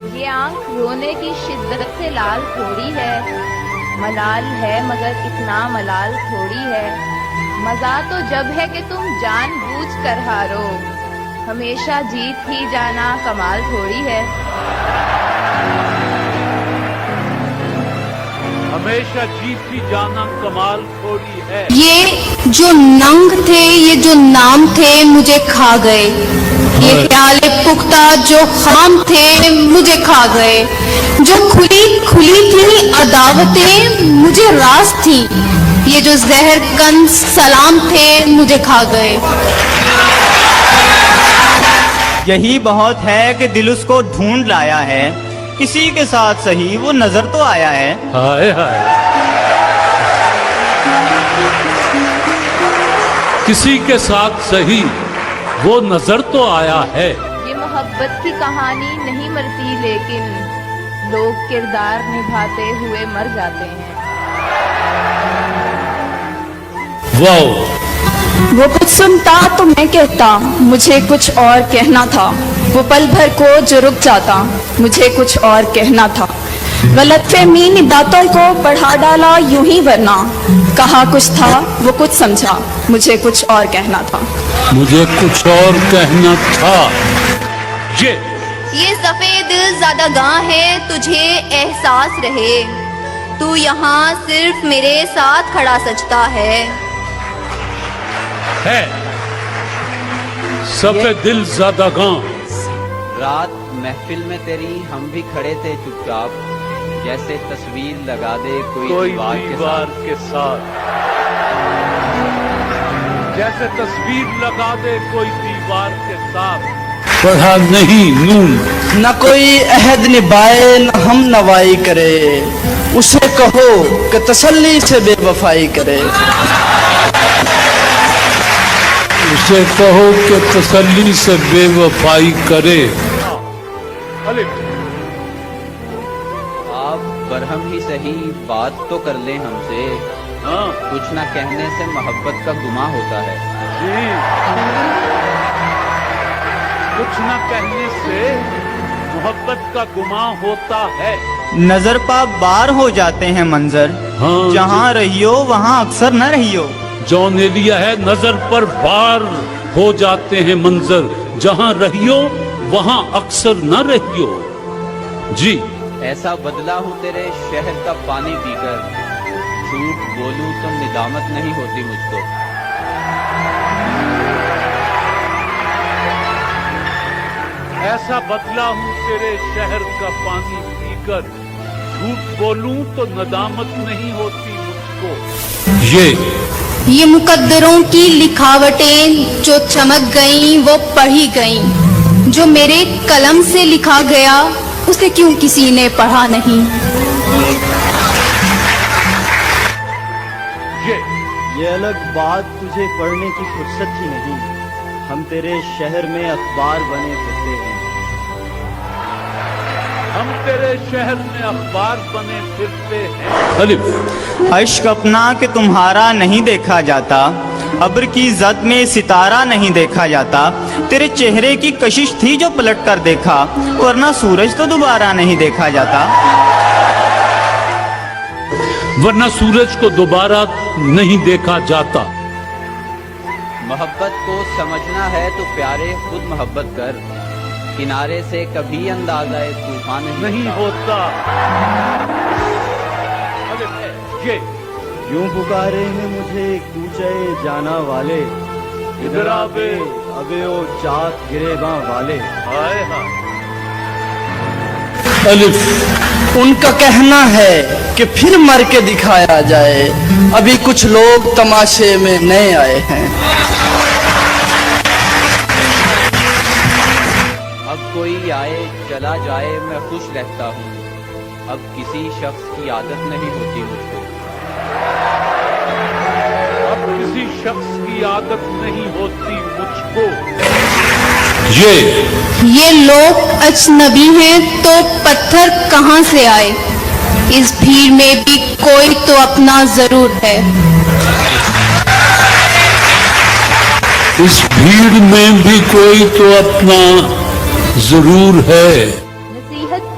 یہ آنکھ رونے کی شدت سے لال تھوڑی ہے، ملال ہے مگر اتنا ملال تھوڑی ہے۔ مزہ تو جب ہے کہ تم جان بوجھ کر ہارو، ہمیشہ جیت ہی جانا کمال تھوڑی ہے۔ ہمیشہ جیت ہی جانا کمال تھوڑی ہے۔ یہ جو ننگ تھے، یہ جو نام تھے مجھے کھا گئے، یہ خیال پختہ جو خام تھے مجھے کھا گئے، جو کھلی کھلی تھی عداوتیں مجھے راز تھی، یہ جو زہر کنز سلام تھے مجھے کھا گئے۔ یہی بہت ہے کہ دل اس کو ڈھونڈ لایا ہے، کسی کے ساتھ صحیح وہ نظر تو آیا ہے۔ ہائے ہائے، کسی کے ساتھ صحیح وہ نظر تو آیا ہے۔ یہ محبت کی کہانی نہیں مرتی، لیکن لوگ کردار نبھاتے ہوئے مر جاتے ہیں۔ واو، وہ کچھ سنتا تو میں کہتا، مجھے کچھ اور کہنا تھا، وہ پل بھر کو جو رک جاتا، مجھے کچھ اور کہنا تھا، غلط فہمی نے باتوں کو بڑھا ڈالا یوں ہی، ورنہ کہا کچھ تھا وہ کچھ سمجھا، مجھے کچھ اور کہنا تھا۔ مجھے کچھ اور کہنا تھا۔ یہ سفید دل زیادہ گاں ہے، تجھے احساس رہے، تو یہاں صرف میرے ساتھ کھڑا سجتا ہے۔ سفید دل زیادہ گاں، رات محفل میں تیری ہم بھی کھڑے تھے چپ چاپ، جیسے تصویر لگا دے کوئی دیوار کے ساتھ، جیسے تصویر لگا دے کوئی دیوار کے ساتھ۔ پڑھا نہیں نون، نہ کوئی عہد نبھائے نہ ہم نوائی کرے، اسے کہو کہ تسلی سے بے وفائی کرے۔ اسے کہو کہ تسلی سے بے وفائی کرے۔ آپ برہم ہی صحیح بات تو کر لیں ہم سے، کچھ نہ کہنے سے محبت کا گماں ہوتا ہے۔ کچھ نہ کہنے سے محبت کا گماں ہوتا ہے۔ نظر پا بار ہو جاتے ہیں منظر، جہاں رہیو وہاں اکثر نہ رہیو۔ جو نے لیا ہے نظر پر بار ہو جاتے ہیں منظر، جہاں رہیو وہاں اکثر نہ رہیو۔ جی ایسا بدلا ہوں تیرے شہر کا پانی پی کر، جھوٹ بولوں تو ندامت نہیں ہوتی مجھ کو۔ ایسا بدلا ہوں تیرے شہر کا پانی پی کر، جھوٹ بولوں تو ندامت نہیں ہوتی مجھ کو۔ یہ مقدروں کی لکھاوٹیں جو چمک گئیں وہ پڑھی گئیں، جو میرے قلم سے لکھا گیا اسے کیوں کسی نے پڑھا نہیں۔ یہ الگ بات تجھے پڑھنے کی فرصت ہی نہیں، ہم تیرے شہر میں اخبار بنے پھرتے ہیں۔ ہم تیرے شہر میں اخبار بنے پھرتے ہیں۔ عشق اپنا کہ تمہارا نہیں دیکھا جاتا، ابر کی زد میں ستارہ نہیں دیکھا جاتا، تیرے چہرے کی کشش تھی جو پلٹ کر دیکھا، ورنہ سورج تو دوبارہ نہیں دیکھا جاتا۔ ورنہ سورج کو دوبارہ نہیں دیکھا جاتا۔ محبت کو سمجھنا ہے تو پیارے خود محبت کر، کنارے سے کبھی اندازہ طوفان نہیں ہوتا۔ یوں پکارے ہیں مجھے کوچے جانا والے، ادھر آبے ابے او چاک گریباں والے۔ ان کا کہنا ہے کہ پھر مر کے دکھایا جائے، ابھی کچھ لوگ تماشے میں نئے آئے ہیں۔ اب کوئی آئے چلا جائے میں خوش رہتا ہوں، اب کسی شخص کی عادت نہیں ہوتی مجھ کو۔ اب کسی شخص کی عادت نہیں ہوتی مجھ کو۔ یہ لوگ اجنبی ہیں تو پتھر کہاں سے آئے، اس بھیڑ میں بھی کوئی تو اپنا ضرور ہے۔ اس بھیڑ میں بھی کوئی تو اپنا ضرور ہے۔ نصیحت